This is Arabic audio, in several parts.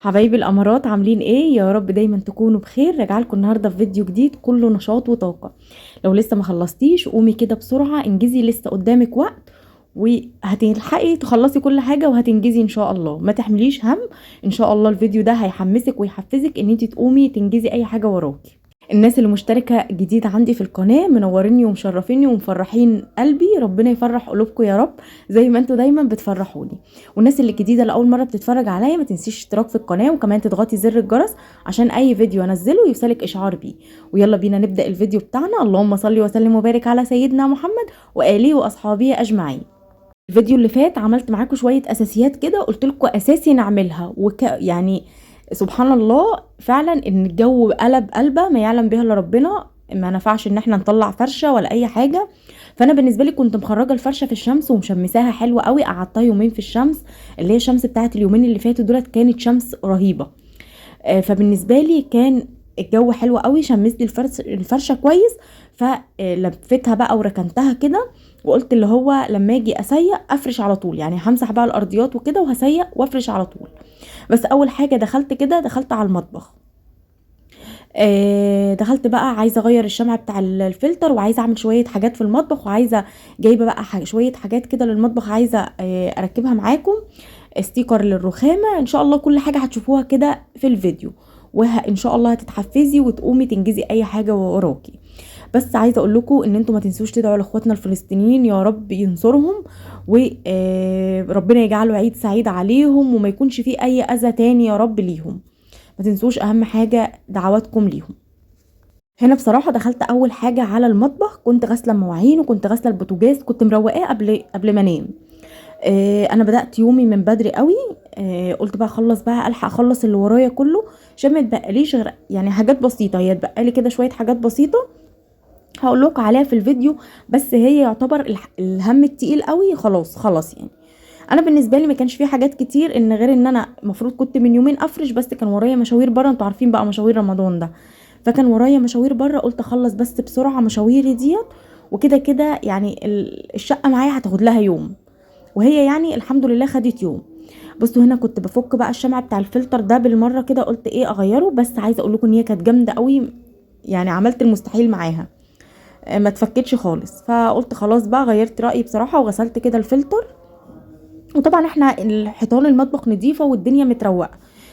حبايبي الامارات عاملين ايه؟ يا رب دايما تكونوا بخير. راجعلكم النهارده في فيديو جديد كله نشاط وطاقه. لو لسه ما خلصتيش قومي كده بسرعه انجزي، لسه قدامك وقت وهتلحقي تخلصي كل حاجه وهتنجزي ان شاء الله. ما تحمليش هم، ان شاء الله الفيديو ده هيحمسك ويحفزك ان انت تقومي تنجزي اي حاجه وراكي. الناس اللي مشتركة جديد عندي في القناة منوريني ومشرفيني ومفرحين قلبي، ربنا يفرح قلوبكم يا رب زي ما انتوا دايما بتفرحوني. والناس اللي جديدة لأول مرة بتتفرج عليا ما تنسيش اشتراك في القناة وكمان تضغطي زر الجرس عشان اي فيديو انزله يوصلك اشعار بيه. ويلا بينا نبدأ الفيديو بتاعنا. اللهم صل وسلم وبارك على سيدنا محمد وآله وأصحابه أجمعين. الفيديو اللي فات عملت معاكم شوية اساسيات كده، قلت لكم اساسي نعملها يعني سبحان الله فعلا ان الجو قلبه ما يعلم بها الا ربنا. ما نفعش ان احنا نطلع فرشه ولا اي حاجه. فانا بالنسبه لي كنت مخرجه الفرشه في الشمس ومشمساها حلوه قوي، قعدتها يومين في الشمس، اللي هي الشمس بتاعت اليومين اللي فاتوا دولت كانت شمس رهيبه. فبالنسبه لي كان الجو حلو قوي، شمست لي الفرشه كويس. فلفتها بقى وركنتها كده، وقلت اللي هو لما اجي اسيق افرش على طول، يعني همسح بقى الارضيات وكده وهسيق وافرش على طول. بس اول حاجه دخلت على المطبخ. دخلت بقى عايزه اغير الشمع بتاع الفلتر، وعايزه اعمل شويه حاجات في المطبخ، وعايزه جايبه بقى شويه حاجات كده للمطبخ، عايزه اركبها معاكم. ستيكر للرخامه، ان شاء الله كل حاجه هتشوفوها كده في الفيديو، وان شاء الله هتتحفزي وتقومي تنجزي اي حاجه وراكي. بس عايزه اقول لكم ان انتوا ما تنسوش تدعوا لاخواتنا الفلسطينيين، يا رب ينصرهم وربنا يجعله عيد سعيد عليهم وما يكونش فيه اي اذى تاني يا رب ليهم. ما تنسوش اهم حاجه دعواتكم ليهم. هنا بصراحه دخلت اول حاجه على المطبخ، كنت غاسله المواعين وكنت غاسله البوتاجاز، كنت مروقاه قبل ما انام. انا بدات يومي من بدري قوي. قلت بقى اخلص بقى الحق اخلص اللي ورايا كله، عشان ما يتبقاليش غير يعني حاجات بسيطه، هي اتبقالي كده شويه حاجات بسيطه هقول لكم عليها في الفيديو. بس هي يعتبر الهم التقيل قوي خلاص يعني. انا بالنسبه لي ما كانش في حاجات كتير، ان غير ان انا المفروض كنت من يومين افرش، بس كان ورايا مشاوير بره، انتوا عارفين بقى مشاوير رمضان ده، فكان ورايا مشاوير بره. قلت اخلص بس بسرعه مشاويري ديت، وكده كده يعني الشقه معايا هتاخد لها يوم، وهي يعني الحمد لله خدت يوم. بصوا هنا كنت بفك بقى الشمع بتاع الفلتر ده بالمره كده، قلت ايه اغيره، بس عايزه اقول لكم ان هي كانت جامده قوي، يعني عملت المستحيل معاها. ما تفكتش خالص، فقلت خلاص بقى غيرت رأيي بصراحة وغسلت كده الفلتر. وطبعا احنا الحيطان المطبخ نظيفة والدنيا متروقة.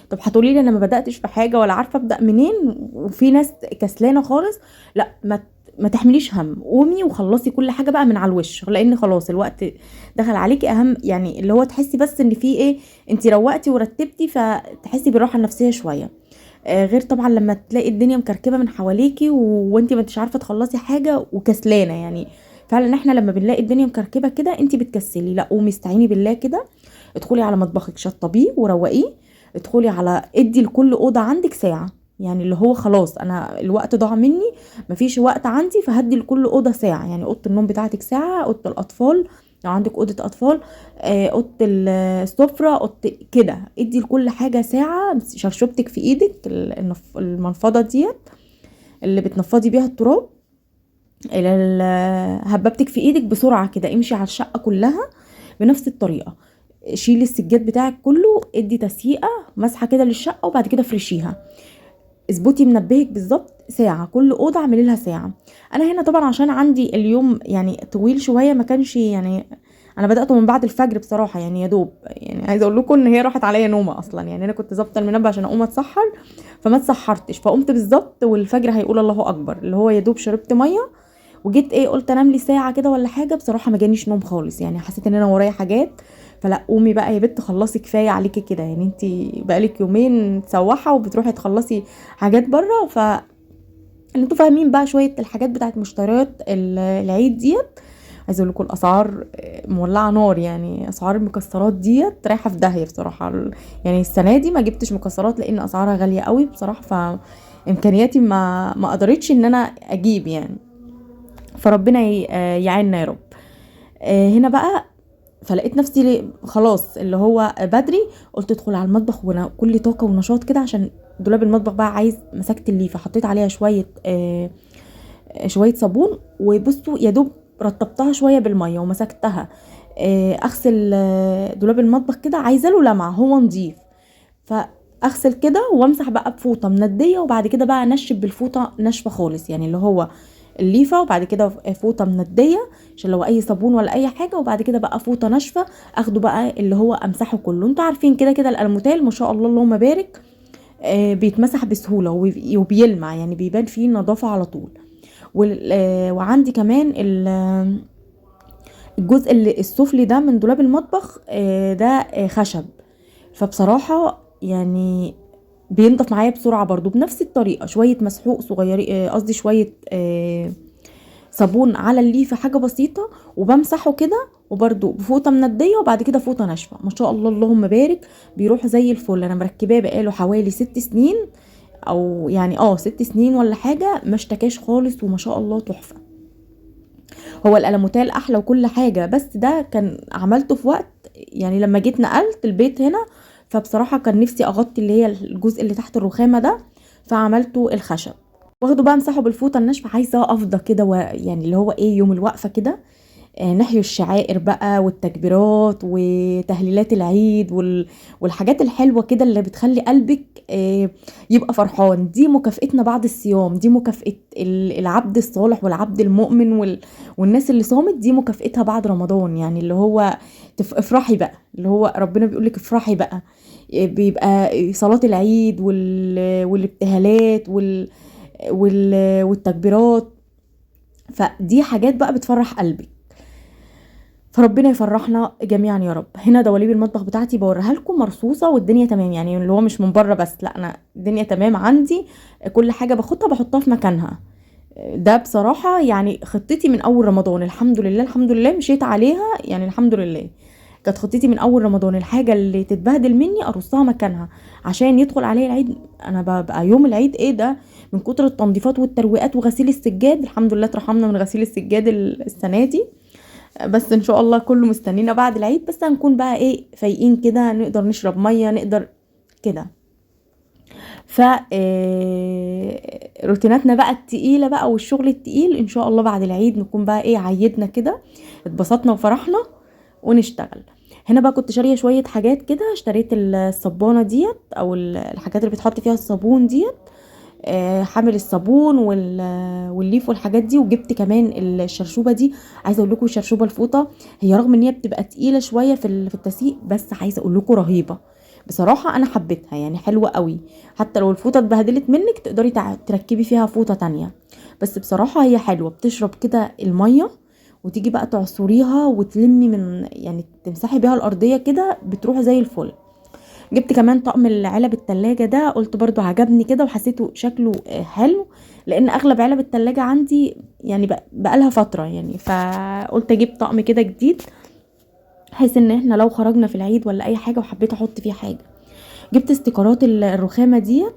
طب هتقولي لي انا ما بداتش في حاجه ولا عارفه ابدا منين، وفي ناس كسلانه خالص. لا، ما تحمليش هم، قومي وخلصي كل حاجه بقى من على الوش، لان خلاص الوقت دخل عليكي. اهم يعني اللي هو تحسي بس ان في ايه، انت روقتي ورتبتي فتحسي بالراحه النفسيه شويه. غير طبعا لما تلاقي الدنيا مكركبه من حواليكي وانت ما انتش عارفه تخلصي حاجه وكسلانه يعني. فعلا احنا لما بنلاقي الدنيا مكركبه كده انت بتكسلي، لا قومي استعيني بالله كده. ادخلي على مطبخك شطبيه وروقيه. ادخلي على ادي لكل اوضه عندك ساعه، يعني اللي هو خلاص انا الوقت ضاع مني، مفيش وقت عندي، فهدي لكل اوضه ساعه. يعني اوضه النوم بتاعتك ساعه، اوضه الاطفال لو عندك اوضه اطفال، اوضه السفره، اوضه كده، ادي لكل حاجه ساعه. شرشوبتك في ايدك، المنفضه ديت اللي بتنفضي بيها التراب، هببتك في ايدك بسرعه كده، امشي على الشقه كلها بنفس الطريقه. شيلي السجاد بتاعك كله، ادي تسييقه مسحه كده للشقه، وبعد كده فرشيها. اظبطي منبهك بالظبط ساعه، كل اوضه اعملي لها ساعه. انا هنا طبعا عشان عندي اليوم يعني طويل شويه، ما كانش يعني انا بدأته من بعد الفجر بصراحه، يعني يا دوب، يعني عايزه اقول لكم ان هي راحت عليا نومه اصلا. يعني انا كنت ظابطه المنبه عشان اقوم اتسحر، فما اتسحرتش، فقمت بالظبط والفجر هيقول الله اكبر، اللي هو يا دوب شربت ميه وجيت ايه قلت انام لي ساعه كده ولا حاجه. بصراحه ما جانيش نوم خالص، يعني حسيت ان انا ورايا حاجات. فلا قومي بقى يا بنت خلصي، كفايه عليكي كده، يعني انت بقالك يومين متسوحه وبتروحي تخلصي حاجات بره. انتوا فاهمين بقى شويه الحاجات بتاعت مشتريات العيد ديت. عايزه اقول لكم الاسعار مولعه نار، يعني اسعار المكسرات ديت رايحه في داهيه بصراحه. يعني السنه دي ما جبتش مكسرات لان اسعارها غاليه قوي بصراحه، فامكانياتي ما قدرتش ان انا اجيب يعني. فربنا يعيننا يا رب. هنا بقى فلقيت نفسي خلاص اللي هو بدري، قلت ادخل على المطبخ وانا كل طاقه ونشاط كده، عشان دولاب المطبخ بقى عايز. مسكت الليفه حطيت عليها شويه صابون، وبصوا يا دوب رطبتها شويه بالميه ومسكتها. اغسل دولاب المطبخ كده، عايزه له لمعه هو نضيف. اغسل كده وامسح بقى بفوطه منديه، وبعد كده بقى انشف بالفوطه ناشفه خالص، يعني اللي هو الليفه، وبعد كده فوطه منديه عشان لو اي صابون ولا اي حاجه، وبعد كده بقى فوطه ناشفه اخده بقى اللي هو امسحه كله. انتوا عارفين كده كده الالموتال ما شاء الله اللهم بارك بيتمسح بسهوله وبيلمع، يعني بيبان فيه النظافه على طول. وعندي كمان الجزء اللي السفلي ده من دولاب المطبخ ده خشب، فبصراحة يعني بينضف معايا بسرعة برضو بنفس الطريقة، شوية مسحوق صغيرين، قصدي شوية صابون على الليفة، حاجة بسيطة، وبمسحه كده، وبرضو بفوطة مندية، وبعد كده فوطة ناشفة. ما شاء الله اللهم بارك بيروح زي الفل. انا مركباه بقاله حوالي 6 سنين، او يعني 6 سنين ولا حاجة، ما اشتكاش خالص، وما شاء الله تحفة. هو الألموتال احلى وكل حاجة، بس ده كان عملته في وقت يعني لما جيت نقلت البيت هنا، فبصراحة كان نفسي اغطي اللي هي الجزء اللي تحت الرخامة ده، فعملته الخشب. واخده بقى امسحه بالفوطه الناشفه. عايزه افضى كده يعني اللي هو ايه، يوم الوقفه كده نحيوا الشعائر بقى والتكبيرات وتهليلات العيد والحاجات الحلوة كده اللي بتخلي قلبك يبقى فرحان. دي مكافئتنا بعد الصيام، دي مكافئة العبد الصالح والعبد المؤمن والناس اللي صامت، دي مكافئتها بعد رمضان. يعني اللي هو افرحي بقى، اللي هو ربنا بيقولك افرحي بقى. بيبقى صلاة العيد والابتهالات والتكبيرات، فدي حاجات بقى بتفرح قلبك. فربنا يفرحنا جميعا يا رب. هنا دواليب المطبخ بتاعتي بوريها لكم مرصوصه والدنيا تمام، يعني اللي هو مش من بره بس، لا انا الدنيا تمام عندي، كل حاجه باخدها بحطها في مكانها. ده بصراحه يعني خطتي من اول رمضان، الحمد لله الحمد لله مشيت عليها، يعني الحمد لله كانت خطتي من اول رمضان. الحاجه اللي تتبهدل مني ارصها مكانها عشان يدخل عليا العيد. انا ببقى يوم العيد ايه ده، من كتر التنظيفات والترويقات وغسيل السجاد، الحمد لله اترحمنا من غسيل السجاد السنه دي. بس ان شاء الله كله مستنينا بعد العيد، بس هنكون بقى ايه فايقين كده، نقدر نشرب ميه، نقدر كده. ف روتيناتنا بقى التقيله بقى والشغل التقيل ان شاء الله بعد العيد نكون بقى ايه عيدنا كده، اتبسطنا وفرحنا ونشتغل. هنا بقى كنت شاريه شويه حاجات كده، اشتريت الصبانه ديت او الحاجات اللي بتحط فيها الصابون ديت، حامل الصابون والليف والحاجات دي، وجبت كمان الشرشوبه دي. عايزه اقول لكم الشرشوبه الفوطه هي رغم ان هي بتبقى تقيله شويه في التسيق، بس عايزه اقول لكم رهيبه بصراحه، انا حبيتها يعني حلوه قوي. حتى لو الفوطه اتبهدلت منك تقدري تركبي فيها فوطه تانية، بس بصراحه هي حلوه، بتشرب كده الميه وتيجي بقى تعصريها وتلمي من يعني تمسحي بيها الارضيه كده، بتروح زي الفل. جبت كمان طقم العلب التلاجة ده، قلت برضو عجبني كده وحسيته شكله حلو، لان اغلب علب التلاجة عندي يعني بقالها فترة يعني، فقلت اجيب طقم كده جديد بحيث ان احنا لو خرجنا في العيد ولا اي حاجة وحبيت احط فيه حاجة. جبت استيكرات الرخامة ديت،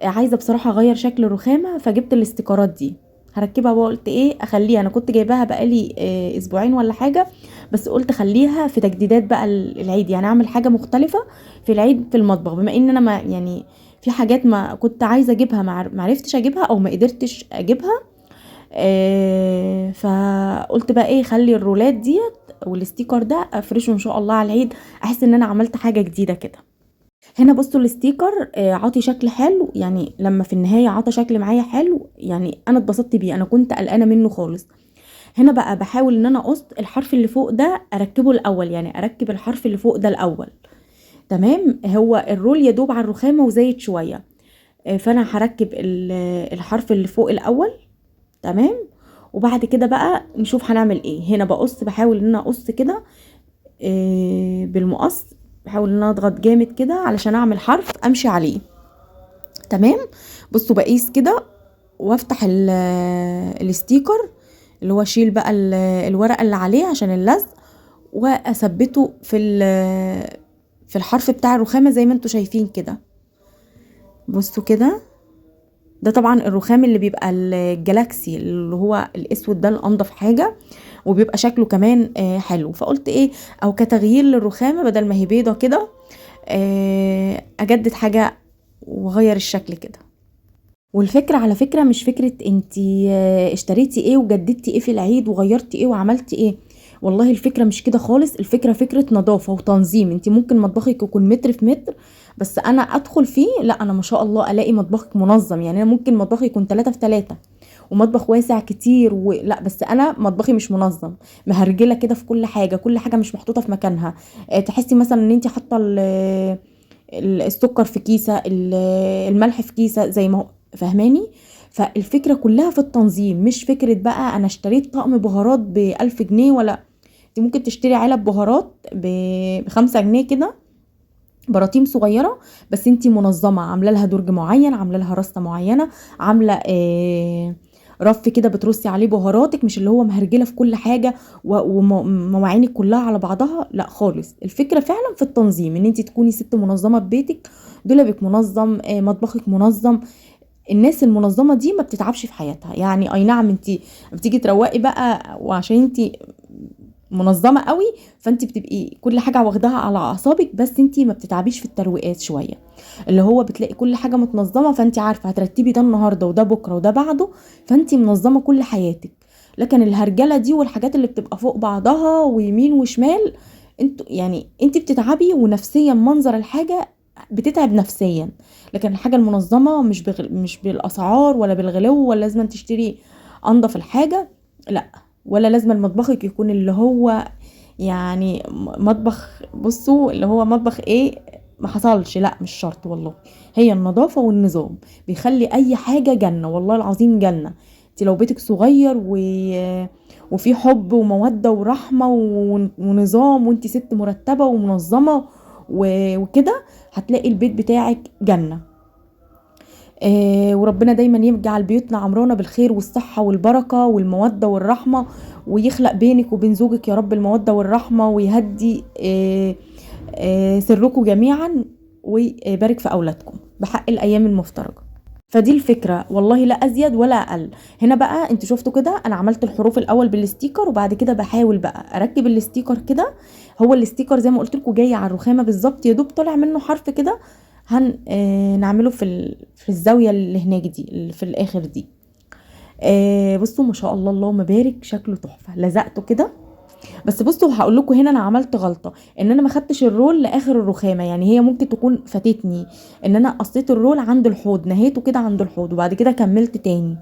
عايزة بصراحة اغير شكل الرخامة، فجبت الاستيكرات دي هركبها. وقلت ايه اخليها، انا كنت جايباها بقالي اسبوعين ولا حاجة، بس قلت خليها في تجديدات بقى العيد، يعني اعمل حاجة مختلفة في العيد في المطبخ، بما ان انا ما يعني في حاجات ما كنت عايزة اجيبها ما عرفتش اجيبها او ما قدرتش اجيبها. فقلت بقى ايه خلي الرولات ديت والاستيكر ده افرشه ان شاء الله على العيد، احس ان انا عملت حاجة جديدة كده. هنا بصوا الاستيكر عاطي شكل حلو، يعني لما في النهاية عطى شكل معايا حلو، يعني انا اتبسطت بيه، انا كنت قلقانة منه خالص. هنا بقى بحاول ان انا اقص الحرف اللي فوق ده اركبه الاول، يعني اركب الحرف اللي فوق ده الاول. تمام، هو الرول يدوب على الرخامة وزايد شوية، فانا هركب الحرف اللي فوق الاول. تمام، وبعد كده بقى نشوف هنعمل ايه. هنا بقص، بحاول ان انا اقص كده بالمقص، بحاول ان انا اضغط جامد كده علشان اعمل حرف امشي عليه. تمام، بصوا بقيس كده وافتح الاستيكر اللي هو شيل بقى الورقة اللي عليه عشان اللزق، واثبته في الحرف بتاع الرخامة زي ما انتوا شايفين كده. بصوا كده، ده طبعا الرخام اللي بيبقى الجلاكسي اللي هو الاسود ده الانضف حاجة، وبيبقى شكله كمان حلو. فقلت ايه او كتغيير للرخامة بدل ما هي بيضة كده اجدد حاجة وغير الشكل كده. والفكرة على فكرة مش فكرة انتي اشتريتي ايه وجددتي ايه في العيد وغيرتي ايه وعملتي ايه، والله الفكرة مش كده خالص. الفكرة فكرة نظافة وتنظيم. انتي ممكن مطبخك يكون متر في متر، بس انا ادخل فيه لا، انا ما شاء الله الاقي مطبخك منظم. يعني انا ممكن مطبخي يكون 3 في 3 ومطبخ واسع كتير لا، بس انا مطبخي مش منظم، مهرجله كده في كل حاجه، كل حاجه مش محطوطه في مكانها. تحسي مثلا ان انت حاطه السكر في كيسه، الملح في كيسه، زي ما هو، فهماني؟ فالفكره كلها في التنظيم، مش فكره بقى انا اشتريت طقم بهارات ب1000 جنيه. ولا انت ممكن تشتري علب بهارات ب5 جنيه كده، براطيم صغيره، بس انتي منظمه، عامله لها درج معين، عامله لها رصه معينه، عامله رف كده بترصي عليه بهاراتك، مش اللي هو مهرجله في كل حاجه ومواعينك كلها على بعضها، لا خالص. الفكره فعلا في التنظيم، ان انتي تكوني ست منظمه في بيتك، دولابك منظم، مطبخك منظم. الناس المنظمه دي ما بتتعبش في حياتها. يعني اي نعم، انتي بتيجي تروقي بقى، وعشان انتي منظمه قوي، فانت بتبقي كل حاجه واخداها على اعصابك، بس انت ما بتتعبيش في الترويقات شويه، اللي هو بتلاقي كل حاجه متنظمه، فانت عارفه هترتبي ده النهارده وده بكره وده بعده، فانت منظمه كل حياتك. لكن الهرجله دي والحاجات اللي بتبقى فوق بعضها ويمين وشمال، انت بتتعبي، ونفسيا منظر الحاجه بتتعب نفسيا. لكن الحاجه المنظمه مش بالاسعار ولا بالغلو، ولا لازم تشتري انضف الحاجه، لا، ولا لازم مطبخك يكون اللي هو يعني مطبخ، بصوا اللي هو مطبخ ايه، ما حصلش، لا مش شرط والله. هي النظافة والنظام بيخلي اي حاجة جنة، والله العظيم جنة. انت لو بيتك صغير وفي حب ومودة ورحمة ونظام، وانت ست مرتبة ومنظمة وكده، هتلاقي البيت بتاعك جنة. وربنا دايما يجعل بيوتنا عمرانة بالخير والصحة والبركة والمودة والرحمة، ويخلق بينك وبين زوجك يا رب المودة والرحمة، ويهدي سركم جميعا، ويبارك في أولادكم بحق الأيام المفترجة. فدي الفكرة والله، لا أزيد ولا أقل. هنا بقى انتوا شفتوا كده، أنا عملت الحروف الأول بالستيكر، وبعد كده بحاول بقى أركب الستيكر كده. هو الستيكر زي ما قلت لكم جاي على الرخامة بالظبط، يا دوب طالع منه حرف كده، نعمله في الزاوية اللي هناك دي، اللي في الآخر دي. بصوا ما شاء الله، اللهم بارك، شكله تحفة. لزقته كده. بس بصوا هقول لكم هنا انا عملت غلطه، ان انا ما خدتش الرول لاخر الرخامه. يعني هي ممكن تكون فاتتني، ان انا قصيت الرول عند الحوض، نهيته كده عند الحوض وبعد كده كملت تاني.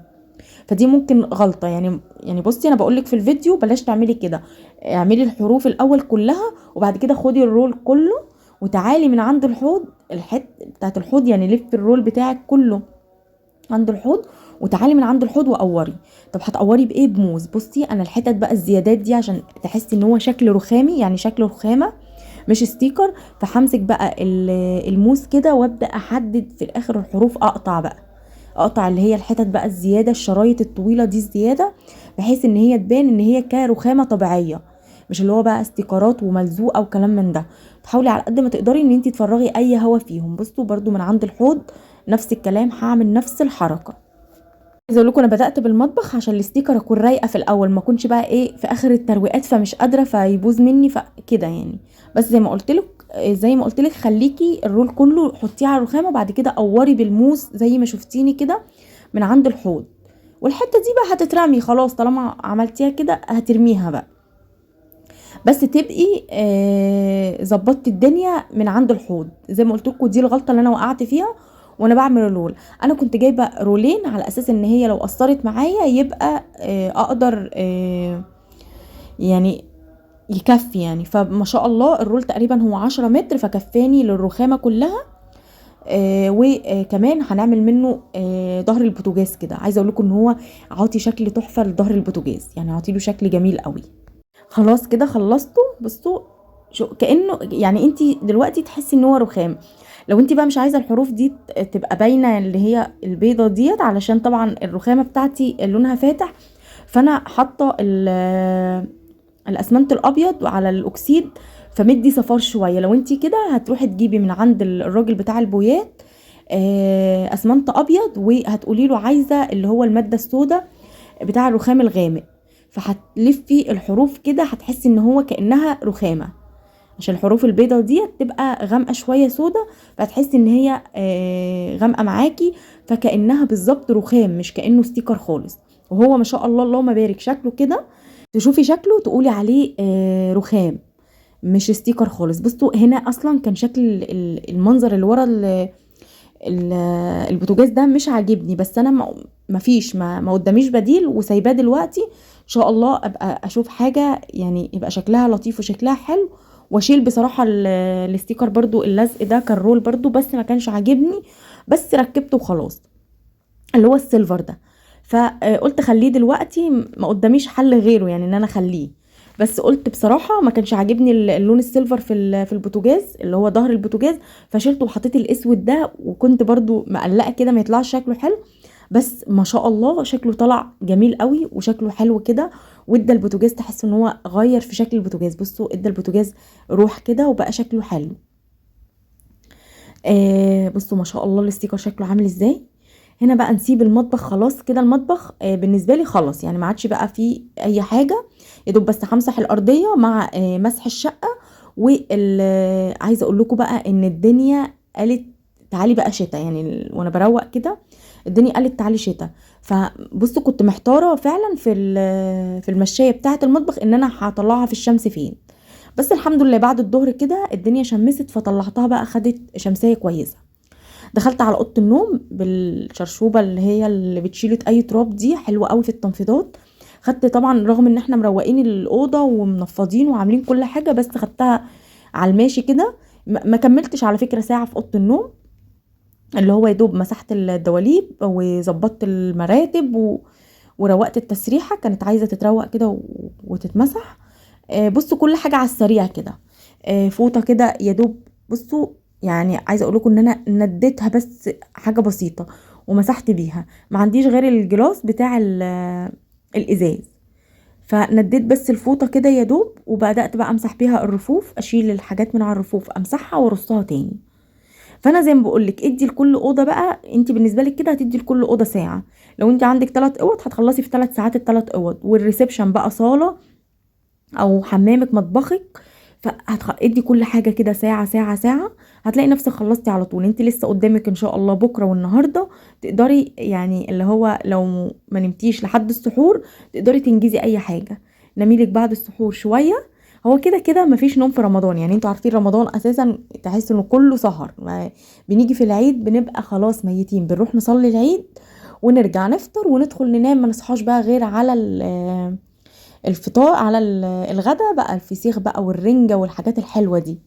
فدي ممكن غلطه. يعني بصي، انا بقول لك في الفيديو بلاش تعملي كده، اعملي الحروف الاول كلها، وبعد كده خدي الرول كله وتعالي من عند الحوض، بتاعت الحوض، يعني لف الرول بتاعك كله عند الحوض، وتعالي من عند الحوض وقوري. طب هتقوري بايه؟ بموز. بصي انا الحتت بقى الزيادات دي عشان تحسي ان هو شكل رخامي، يعني شكل رخامه مش ستيكر، فهمسك بقى الموس كده، وابدا احدد في الاخر الحروف، اقطع بقى، اقطع اللي هي الحتت بقى الزياده، الشرايط الطويله دي الزياده، بحيث ان هي تبان ان هي كرخامه طبيعيه، مش اللي هو بقى استيكرات وملزوقه وكلام من ده. تحاولي على قد ما تقدري ان انت تفرغي اي هوا فيهم. بصوا برضو من عند الحوض نفس الكلام، هعمل نفس الحركه. عايزه اقول لكم انا بدات بالمطبخ عشان الستيكر اكون رايقه في الاول، ما اكونش بقى ايه في اخر الترويقات فمش قادره فيبوظ مني فكده يعني. بس زي ما قلت لك خليكي الرول كله حطيه على الرخامه، بعد كده قوري بالموس زي ما شفتيني كده من عند الحوض. والحته دي بقى هتترمي خلاص، طالما عملتيها كده هترميها بقى. بس تبقي ظبطتي الدنيا من عند الحوض. زي ما قلت لكم دي الغلطه اللي انا وقعت فيها وانا بعمل الرول. انا كنت جايبه رولين على اساس ان هي لو قصرت معايا يبقى اقدر يعني يكفي يعني. فما شاء الله الرول تقريبا هو 10 متر، فكفاني للرخامه كلها. وكمان هنعمل منه ظهر البوتاجاز كده. عايزه اقول لكم ان هو عاطي شكل تحفه لظهر البوتاجاز، يعني عاطي له شكل جميل قوي. خلاص كده خلصته. بصوا شو كأنه، يعني انتي دلوقتي تحسي ان هو رخام. لو انتي بقى مش عايزه الحروف دي تبقى باينه، اللي هي البيضه ديت، علشان طبعا الرخامه بتاعتي لونها فاتح، فانا حاطه الاسمنت الابيض على الاكسيد، فمدي صفار شويه. لو انتي كده هتروحي تجيبي من عند الراجل بتاع البويات اسمنت ابيض، وهتقولي له عايزه اللي هو الماده السوداء بتاع الرخام الغامق، فهتلفي الحروف كده هتحسي ان هو كأنها رخامة، عشان الحروف البيضة دي تبقى غامقة شوية سودة، فهتحسي ان هي غامقة معاكي، فكأنها بالظبط رخام، مش كأنه ستيكر خالص. وهو ما شاء الله اللهم بارك شكله كده، تشوفي شكله تقولي عليه رخام، مش ستيكر خالص. بصوا هنا اصلا كان شكل المنظر اللي ورا البوتاجاز ده مش عاجبني، بس انا مفيش ما قداميش بديل وسايباه دلوقتي. ان شاء الله ابقى اشوف حاجه يعني يبقى شكلها لطيف وشكلها حلو، واشيل بصراحه الستيكر برضو. اللزق ده كان رول برضو بس ما كانش عاجبني، بس ركبته وخلاص، اللي هو السيلفر ده. فقلت خليه دلوقتي، ما قداميش حل غيره يعني ان انا اخليه. بس قلت بصراحه ما كانش عاجبني اللون السيلفر في البوتاجاز اللي هو ظهر البوتاجاز، فشلته وحطيت الاسود ده. وكنت برضو مقلقه كده ما يطلعش شكله حلو، بس ما شاء الله شكله طلع جميل قوي وشكله حلو كده، وادى البوتاجاز تحس ان هو غير في شكل البوتاجاز. بصوا ادى البوتاجاز روح كده وبقى شكله حلو. بصوا ما شاء الله الاستيكر شكله عامل ازاي. هنا بقى نسيب المطبخ خلاص كده. المطبخ بالنسبه لي خلاص يعني ما عادش بقى فيه اي حاجه، يا دوب بس همسح الارضيه مع مسح الشقه. وعايزه اقول لكم بقى ان الدنيا قالت تعالي بقى شتاء، يعني وانا بروق كده الدنيا قالت تعالي شتاء. فبصوا كنت محتاره فعلا في المشايه بتاعه المطبخ ان انا هطلعها في الشمس فين، بس الحمد لله بعد الظهر كده الدنيا شمست فطلعتها بقى، خدت شمسيه كويسه. دخلت على اوضه النوم بالشرشوبه اللي هي اللي بتشيل اي تراب دي، حلوه قوي في التنفيضات. خدت طبعا رغم ان احنا مروقين الاوضه ومنفضين وعاملين كل حاجه، بس خدتها على الماشي كده. ما كملتش على فكره ساعه في اوضه النوم، اللي هو يا دوب مسحت الدواليب وظبطت المراتب وروقت التسريحه، كانت عايزه تتروق كده وتتمسح. بصوا كل حاجه على السريع كده. فوطه كده يا دوب. بصوا يعني عايزه اقول لكم ان انا نديتها بس حاجه بسيطه ومسحت بيها، ما عنديش غير الجلاس بتاع الازاز، فنديت بس الفوطه كده يا دوب، وبدات بقى امسح بيها الرفوف، اشيل الحاجات من على الرفوف امسحها وارصها تاني. فانا زي ما بقول لك ادي لكل اوضه بقى، انت بالنسبه لك كده هتدي لكل اوضه ساعه. لو انت عندك 3 اوض هتخلصي في 3 ساعات ال3 اوض، والريسبشن بقى صاله او حمامك مطبخك، ادي كل حاجه كده ساعه ساعه ساعه، هتلاقي نفسك خلصتي على طول. انت لسه قدامك ان شاء الله بكره والنهارده تقدري يعني اللي هو لو ما نمتيش لحد السحور تقدري تنجزي اي حاجه. نميلك بعد السحور شويه. هو كده كده مفيش نوم في رمضان، يعني انتوا عارفين رمضان اساسا تحس انه كله سهر. بنيجي في العيد بنبقى خلاص ميتين، بنروح نصلي العيد ونرجع نفطر وندخل ننام، ما نصحاش بقى غير على الفطار، على الغدا بقى الفسيخ بقى والرنجة والحاجات الحلوة دي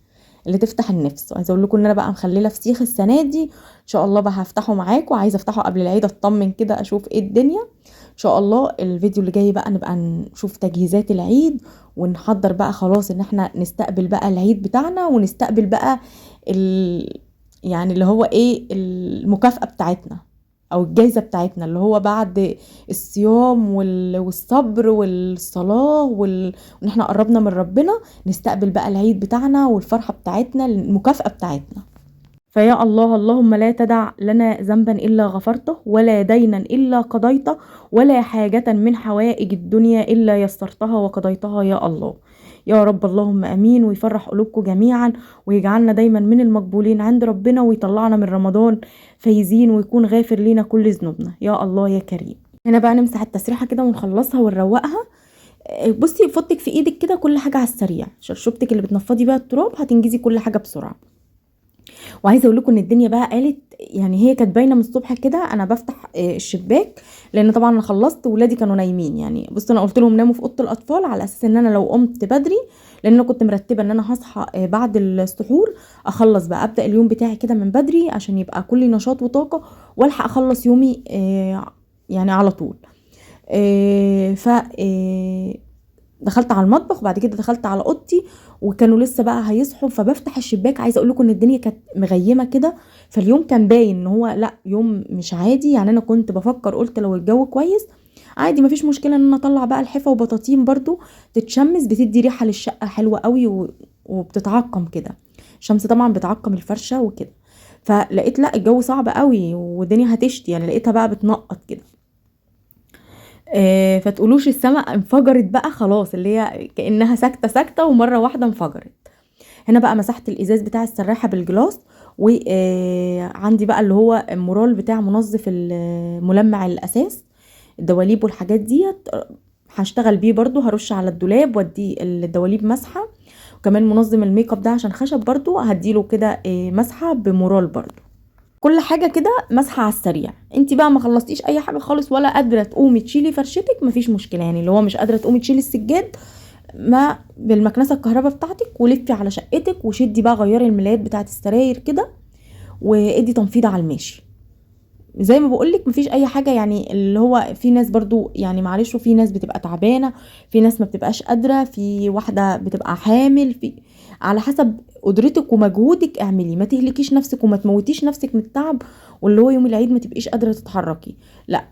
اللي تفتح النفس. عايزه اقول لكم ان انا بقى مخلله فسيخ السنه دي ان شاء الله بقى هفتحه معاكم، عايزه افتحه قبل العيد اطمن كده اشوف ايه الدنيا. ان شاء الله الفيديو اللي جاي بقى نبقى نشوف تجهيزات العيد ونحضر بقى خلاص ان احنا نستقبل بقى العيد بتاعنا، ونستقبل بقى يعني اللي هو ايه المكافأة بتاعتنا او الجايزة بتاعتنا، اللي هو بعد الصيام والصبر والصلاة وان احنا قربنا من ربنا نستقبل بقى العيد بتاعنا والفرحة بتاعتنا المكافأة بتاعتنا. فيا الله اللهم لا تدع لنا ذنبا إلا غفرته، ولا دينا إلا قضيته، ولا حاجة من حوائج الدنيا إلا يسرتها وقضيتها يا الله. يا رب اللهم امين، ويفرح قلوبكم جميعا ويجعلنا دايما من المقبولين عند ربنا، ويطلعنا من رمضان فايزين ويكون غافر لينا كل ذنوبنا يا الله يا كريم. هنا بقى نمسح التسريحه كده ونخلصها ونروقها. بصي فوطك في ايدك كده كل حاجه على السريع، شرشوبتك اللي بتنفضي بيها التراب هتنجزي كل حاجه بسرعه. وعايزه اقول لكم ان الدنيا بقى قالت يعني هي كانت باينه من الصبح كده. انا بفتح الشباك لان طبعا انا خلصت ولادي كانوا نايمين، يعني بصوا انا قلت لهم ناموا في اوضه الاطفال على اساس ان انا لو قمت بدري، لان انا كنت مرتبه ان انا هصحى بعد السحور اخلص بقى ابدا اليوم بتاعي كده من بدري عشان يبقى كل نشاط وطاقه والحق اخلص يومي يعني على طول. ف دخلت على المطبخ وبعد كده دخلت على اوضتي وكانوا لسه بقى هيصحوا، فبفتح الشباك. عايزه اقول لكم ان الدنيا كانت مغيمه كده، فاليوم كان باين ان هو لا يوم مش عادي. يعني انا كنت بفكر قلت لو الجو كويس عادي مفيش مشكله ان انا اطلع بقى الحفه وبطاطين برضو تتشمس، بتدي ريحه للشقه حلوه قوي وبتتعقم كده. الشمس طبعا بتعقم الفرشه وكده، فلقيت لا الجو صعب قوي والدنيا هتشتي، يعني لقيتها بقى بتنقط كده. فتقولوش السماء انفجرت بقى خلاص، اللي هي كأنها ساكتة ساكتة ومرة واحدة انفجرت. هنا بقى مسحت الازاز بتاع السراحة بالجلاس، وعندي بقى اللي هو المورال بتاع منظف ملمع الاساس الدواليب والحاجات ديت، هشتغل بيه برضو. هرش على الدولاب وادي الدواليب مسحة، وكمان منظم الميك اب ده عشان خشب برضو هديله كده مسحه بمورال برضو. كل حاجه كده مسحه على السريع. انت بقى ما خلصتيش اي حاجه خالص ولا قادره تقومي تشيلي فرشتك، مفيش مشكله، يعني اللي هو مش قادره تقومي تشيلي السجاد، ما بالمكنسه الكهرباء بتاعتك ولفي على شقتك وشدي بقى، غيري الملايات بتاعت السراير كده وادي تنفيضه على الماشي. زي ما بقولك مفيش اي حاجه، يعني اللي هو في ناس برضو يعني معلش، وفي ناس بتبقى تعبانه، في ناس ما بتبقاش قادره، في واحده بتبقى حامل، في على حسب قدرتك ومجهودك اعملي، ما تهلكيش نفسك وما تموتيش نفسك من التعب، واللي هو يوم العيد ما تبقيش قادره تتحركي. لا،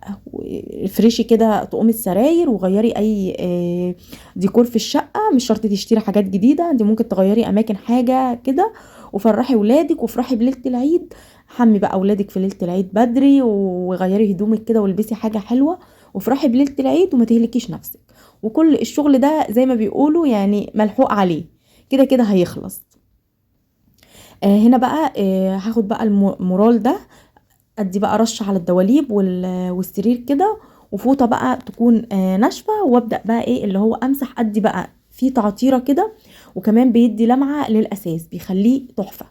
افرشي كده طقوم السراير وغيري اي ديكور في الشقه، مش شرط تشتري حاجات جديده، دي ممكن تغيري اماكن حاجه كده، وفرحي ولادك وافرحي بليله العيد. حمي بقى اولادك في ليله العيد بدري، وغيري هدومك كده والبسي حاجه حلوه وافرحي بليله العيد وما تهلكيش نفسك. وكل الشغل ده زي ما بيقولوا يعني ملحوق عليه، كده كده هيخلص. هنا بقى هاخد بقى المورال ده، ادي بقى رش على الدواليب والسرير كده، وفوطه بقى تكون ناشفه، وابدا بقى ايه اللي هو امسح، ادي بقى في تعطيره كده، وكمان بيدي لمعه للاساس بيخليه تحفه.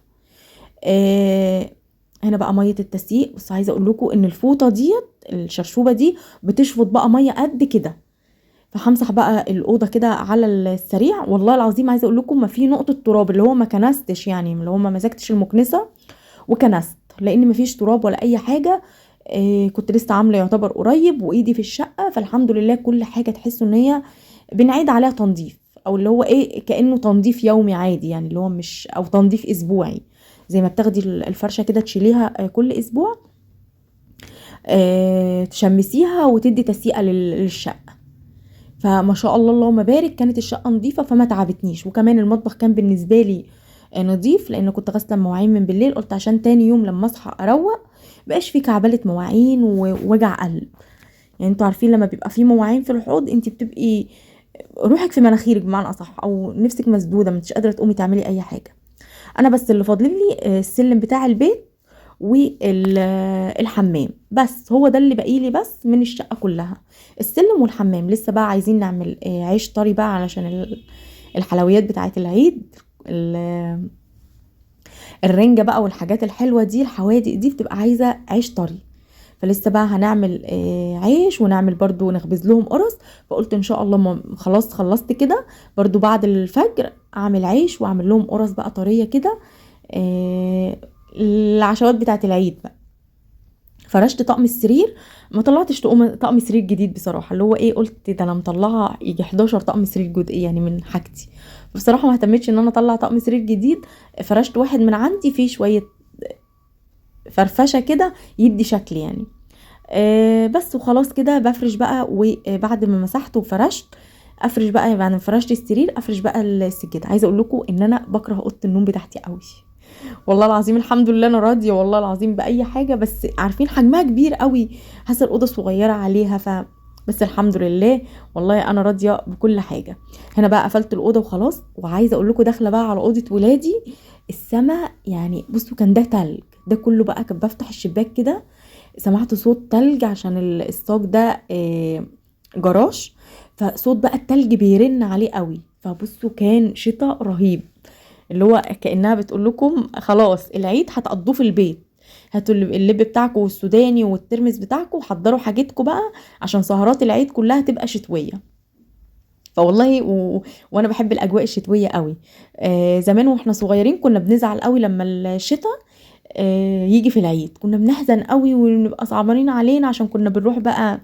هنا بقى ميه التسييق، بس عايزه اقول لكم ان الفوطه ديت الشرشوبه دي بتشفط بقى ميه قد كده، فهمسح بقى الاوضه كده على السريع. والله العظيم عايزه اقول لكم ما في نقطه تراب، اللي هو ما كنستش، يعني اللي هو ما مسكتش المكنسه وكنست، لان ما فيش تراب ولا اي حاجه. كنت لسه عامله يعتبر قريب وايدي في الشقه، فالحمد لله كل حاجه تحسوا ان هي بنعيد عليها تنظيف، او اللي هو ايه كانه تنظيف يومي عادي، يعني اللي هو مش او تنظيف اسبوعي، زي ما بتاخدي الفرشه كده تشيليها كل اسبوع، تشمسيها وتدي تسيئه للشقه. فما شاء الله اللهم بارك، كانت الشقه نظيفه فما تعبتنيش، وكمان المطبخ كان بالنسبه لي نظيف، لان كنت غاسله المواعين من بالليل، قلت عشان تاني يوم لما اصحى اروق مبقاش في كعبله مواعين ووجع قلب. يعني انتوا عارفين لما بيبقى في مواعين في الحوض انت بتبقي روحك في مناخيرك بمعنى اصح، او نفسك مسدوده مش قادره تقومي تعملي اي حاجه. انا بس اللي فاضل لي السلم بتاع البيت والحمام، بس هو ده اللي باقي لي بس من الشقه كلها، السلم والحمام. لسه بقى عايزين نعمل عيش طري بقى علشان الحلويات بتاعه العيد، الرنجه بقى والحاجات الحلوه دي، الحوادق دي بتبقى عايزه عيش طري، فلسه بقى هنعمل عيش، ونعمل برضو نخبز لهم قرص. فقلت ان شاء الله خلاص خلصت كده برضو بعد الفجر اعمل عيش واعمل لهم قرص بقى طريه كده، العشوات بتاعه العيد بقى. فرشت طقم السرير، ما طلعتش طقم سرير جديد بصراحه، اللي هو ايه قلت ده انا مطلعه يجي 11 طقم سرير جديد يعني من حاجتي، بصراحه ما اهتمتش ان انا اطلع طقم سرير جديد. فرشت واحد من عندي فيه شويه فرفشه كده يدي شكل يعني. بس وخلاص كده بفرش بقى، وبعد ما مسحت وفرشت افرش بقى، بعد ما فرشت السرير افرش بقى السجاده. عايزه اقول لكم ان انا بكره اوضه النوم بتاعتي قوي، والله العظيم الحمد لله انا راضيه والله العظيم باي حاجه، بس عارفين حجمها كبير قوي، حاسه الاوضه صغيره عليها، بس الحمد لله والله انا راضيه بكل حاجه. هنا بقى قفلت الاوضه وخلاص، وعايزه اقول لكم داخله بقى على اوضه ولادي، السما يعني بصوا كان ده تلج، ده كله بقى كنت بفتح الشباك كده سمعت صوت تلج، عشان الصاج ده جراج، فصوت بقى التلج بيرن عليه قوي. فبصوا كان شتاء رهيب، اللي هو كأنها بتقول لكم خلاص العيد هتقضوه في البيت، هاتوا اللب بتاعكم والسوداني والترمس بتاعكم وحضروا حاجتكم بقى، عشان سهرات العيد كلها تبقى شتوية. فوالله وانا بحب الاجواء الشتويه قوي. زمان واحنا صغيرين كنا بنزعل قوي لما الشتاء يجي في العيد، كنا بنحزن قوي ونبقى صعبانين علينا، عشان كنا بنروح بقى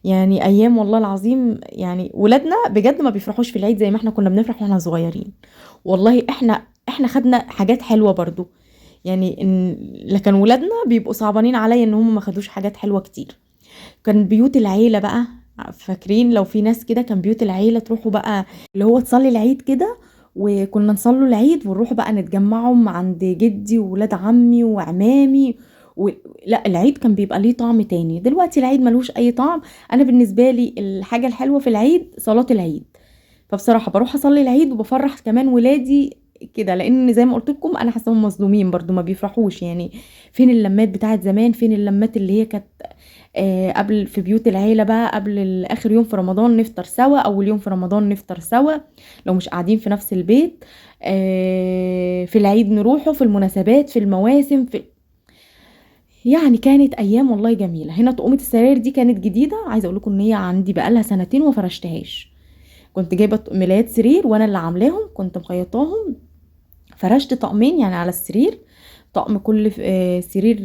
يعني ايام والله العظيم، يعني ولادنا بجد ما بيفرحوش في العيد زي ما احنا كنا بنفرح واحنا صغيرين. والله احنا خدنا حاجات حلوه برضو، يعني لكن ولادنا بيبقوا صعبانين عليا ان هم ما خدوش حاجات حلوه كتير. كان بيوت العيله بقى، فاكرين لو في ناس كده كان بيوت العيله تروحوا بقى اللي هو تصلي العيد كده، وكنا نصلوا العيد ونروح بقى نتجمعوا عند جدي وولاد عمي وعمامي لا العيد كان بيبقى ليه طعم تاني. دلوقتي العيد ملوش اي طعم. انا بالنسبه لي الحاجه الحلوه في العيد صلاه العيد، فبصراحه بروح اصلي العيد وبفرح كمان ولادي كده، لان زي ما قلت لكم انا حاساهم مظلومين برضو، ما بيفرحوش يعني. فين اللمات بتاعت زمان؟ فين اللمات اللي هي كانت قبل في بيوت العيله بقى، قبل اخر يوم في رمضان نفطر سوا، اول يوم في رمضان نفطر سوا لو مش قاعدين في نفس البيت، في العيد نروحوا، في المناسبات، في المواسم، يعني كانت ايام والله جميله. هنا طقومه السراير دي كانت جديده، عايزه اقول لكم ان هي عندي بقالها سنتين وما فرشتهاش. كنت جايبه ملايات سرير وانا اللي عاملاهم، كنت مخيطاهم، فرشت طقمين يعني على السرير، طقم كل سرير،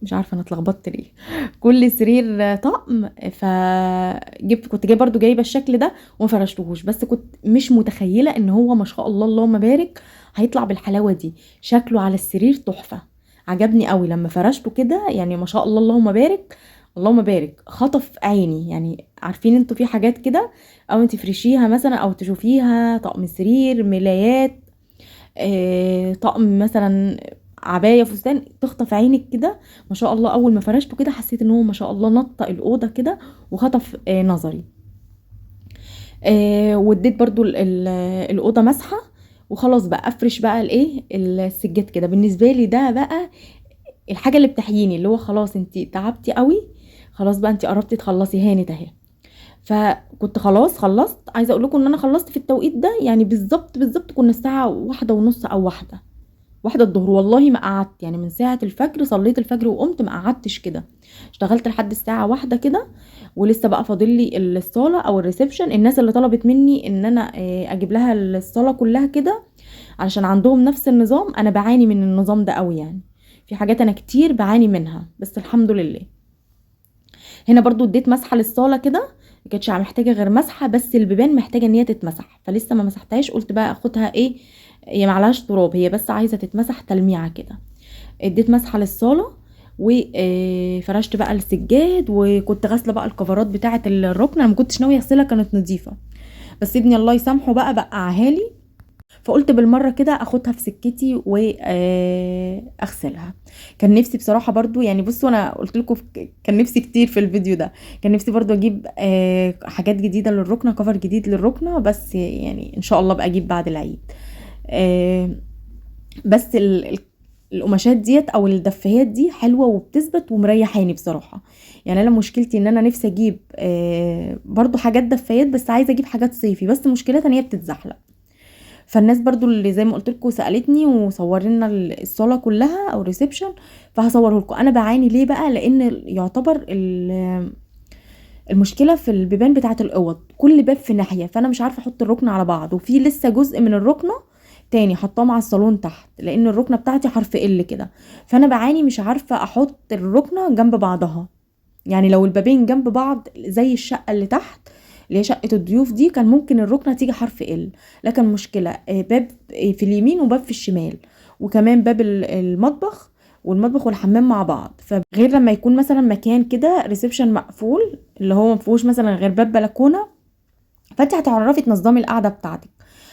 مش عارفه انا اتلخبطت ليه، كل سرير طقم. كنت جايبه برضو جايبه الشكل ده وما فرشتهوش، بس كنت مش متخيله ان هو ما شاء الله اللهم بارك هيطلع بالحلاوه دي. شكله على السرير تحفه، عجبني قوي لما فرشته كده، يعني ما شاء الله اللهم بارك. اللهم بارك، خطف عيني. يعني عارفين انتوا في حاجات كده، او انت فرشيها مثلا او تشوفيها طقم سرير، ملايات، طقم مثلا، عبايه، فستان، تخطف عينك كده. ما شاء الله اول ما فرشته كده حسيت ان هو ما شاء الله نطق الاوضه كده وخطف نظري. واديت برضو الاوضه مسحه، وخلاص بقى افرش بقى الايه السجاد كده. بالنسبه لي ده بقى الحاجه اللي بتحييني، اللي هو خلاص انت تعبتي قوي، خلاص بقى انت قربتي تخلصي، هانت اهي. فكنت خلاص خلصت. عايزه اقول لكم ان انا خلصت في التوقيت ده، يعني بالظبط بالظبط كنا الساعه 1:30 او 1 الظهر. والله ما قعدت، يعني من ساعة الفجر صليت الفجر وقمت ما قعدتش كده، اشتغلت لحد الساعة 1 كده. ولسه بقى فاضل لي الصالة او الريسبشن. الناس اللي طلبت مني ان انا اجيب لها الصالة كلها كده علشان عندهم نفس النظام، انا بعاني من النظام ده قوي يعني. في حاجات انا كتير بعاني منها، بس الحمد لله. هنا برضو اديت مسحة للصالة كده، ما كانتش محتاجة غير مسحة، بس البيبان محتاجة ان هي تتمسح، فلسه ما مسحتهاش. قلت بقى اخدها ايه، هي معلهاش تراب، هي بس عايزة تتمسح تلميعة كده. اديت مسحة للصالة، وفرشت بقى السجاد، وكنت غاسله بقى الكفرات بتاعه الركنه. انا ما كنتش ناويه اغسلها، كانت نظيفه، بس ابني الله يسامحه بقى بقعها لي، فقلت بالمره كده اخدها في سكتي واغسلها. كان نفسي بصراحه برضو، يعني بصوا انا قلت لكم كان نفسي كتير في الفيديو ده، كان نفسي برضو اجيب حاجات جديده للركنه، كفر جديد للركنه، بس يعني ان شاء الله بقى اجيب بعد العيد. بس القماشات ديت او الدفايات دي حلوه وبتثبت ومريحاني بصراحه. يعني انا مشكلتي ان انا نفسي اجيب برضو حاجات دفايات، بس عايزه اجيب حاجات صيفي، بس مشكلتها ان هي بتتزحلق. فالناس برضو اللي زي ما قلت لكم سالتني وصور لنا الصاله كلها او ريسبشن، فهصوره لكم. انا بعاني ليه بقى؟ لان يعتبر المشكله في البيبان بتاعه الاوض، كل باب في ناحيه، فانا مش عارفه احط الركنه على بعض، وفي لسه جزء من الركنه تاني حطاه مع الصالون تحت، لان الركنه بتاعتي حرف ال كده. فانا بعاني مش عارفه احط الركنه جنب بعضها. يعني لو البابين جنب بعض زي الشقه اللي تحت اللي هي شقه الضيوف دي، كان ممكن الركنه تيجي حرف ال. لكن مشكله باب في اليمين وباب في الشمال، وكمان باب المطبخ، والمطبخ والحمام مع بعض. فغير لما يكون مثلا مكان كده ريسبشن مقفول، اللي هو مفيهوش مثلا غير باب بلكونه، فانت هتعرفي تنظمي القعده بتاعتك.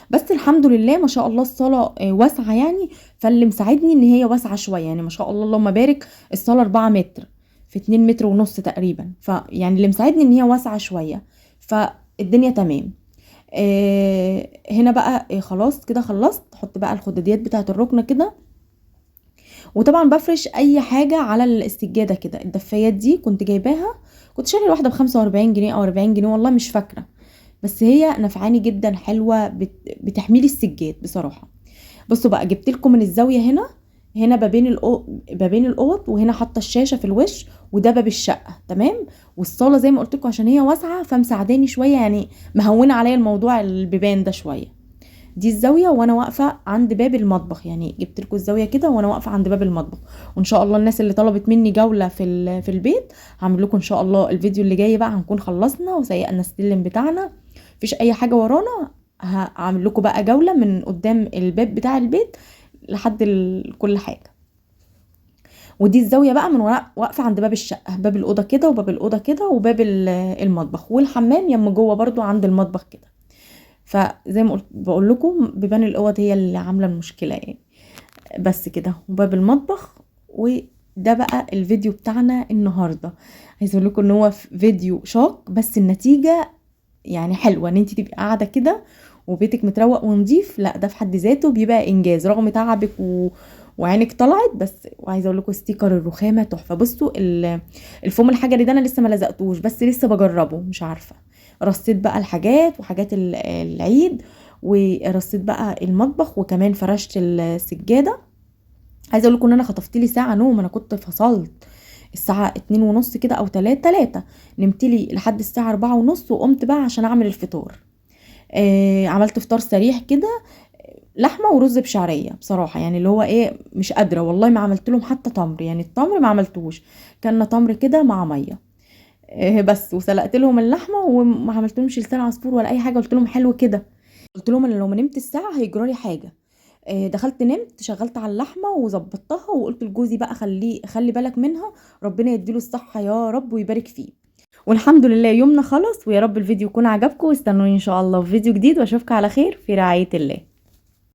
بس الحمد لله ما شاء الله الصاله واسعه يعني، فاللي مساعدني ان هي واسعه شويه، يعني ما شاء الله اللهم بارك، الصاله 4 متر في 2 متر ونص تقريبا، فيعني اللي مساعدني ان هي واسعه شويه، فالدنيا تمام. هنا بقى خلاص كده خلصت. احط بقى الخداديات بتاعه الركنه كده، وطبعا بفرش اي حاجه على السجاده كده. الدفايات دي كنت جايباها، كنت شاري الواحده ب45 جنيه او 40 جنيه، والله مش فاكره، بس هي نفعاني جدا، حلوه، بتحميلي السجاد بصراحه. بصوا بقى جبت لكم من الزاويه هنا بابين الاوض، وهنا حاطه الشاشه في الوش، وده باب الشقه تمام. والصاله زي ما قلت لكم عشان هي واسعه فمساعداني شويه، يعني مهونه عليا الموضوع البيبان ده شويه. دي الزاويه وانا واقفه عند باب المطبخ، يعني جبت لكم الزاويه كده وانا واقفه عند باب المطبخ. وان شاء الله الناس اللي طلبت مني جوله في البيت، هعمل لكم ان شاء الله الفيديو اللي جاي بقى، هنكون خلصنا وسيقنا السلم بتاعنا، مفيش اي حاجه ورانا. هعمل لكم بقى جوله من قدام الباب بتاع البيت لحد كل حاجه. ودي الزاويه بقى من واقفه عند باب الشقه، باب الاوضه كده وباب الاوضه كده وباب المطبخ، والحمام يم جوه برضو عند المطبخ كده. فزي ما قلت بقول لكم بيبان الاوض هي اللي عامله المشكله يعني. بس كده، وباب المطبخ. وده بقى الفيديو بتاعنا النهارده. عايزه اقول لكم ان هو فيديو شاق، بس النتيجه يعني حلوه، ان انت تبقي قاعده كده وبيتك متروق ونضيف، لا ده في حد ذاته بيبقى انجاز رغم تعبك وعينك طلعت بس. وعايزه اقول لكم ستيكر الرخامه تحفه. بصوا الفوم الحجري ده انا لسه ما لزقتوش، بس لسه بجربه مش عارفه. رصيت بقى الحاجات وحاجات العيد، ورصيت بقى المطبخ، وكمان فرشت السجاده. عايزه اقول لكم ان انا خطفت لي ساعه نوم، انا كنت فصلت الساعه 2:30 كده او 3. نمت لي لحد الساعه 4:30 وقمت بقى عشان اعمل الفطار. عملت فطار سريع كده، لحمه ورز بشعريه بصراحه، يعني اللي هو ايه مش قادره والله ما عملت لهم حتى تمر، يعني التمر ما عملتوش، كان تمر كده مع ميه. بس وسلقت لهم اللحمه وما عملت لهمش لسان عصفور ولا اي حاجه، قلت لهم حلو كده. قلت لهم انا لو ما نمت الساعه هيجرى لي حاجه. دخلت نمت شغلت على اللحمه وظبطتها، وقلت لجوزي بقى خلي بالك منها، ربنا يديله الصحه يا رب ويبارك فيه. والحمد لله يومنا خلص، ويا رب الفيديو يكون عجبكم، واستنوني ان شاء الله في فيديو جديد، واشوفكم على خير في رعايه الله.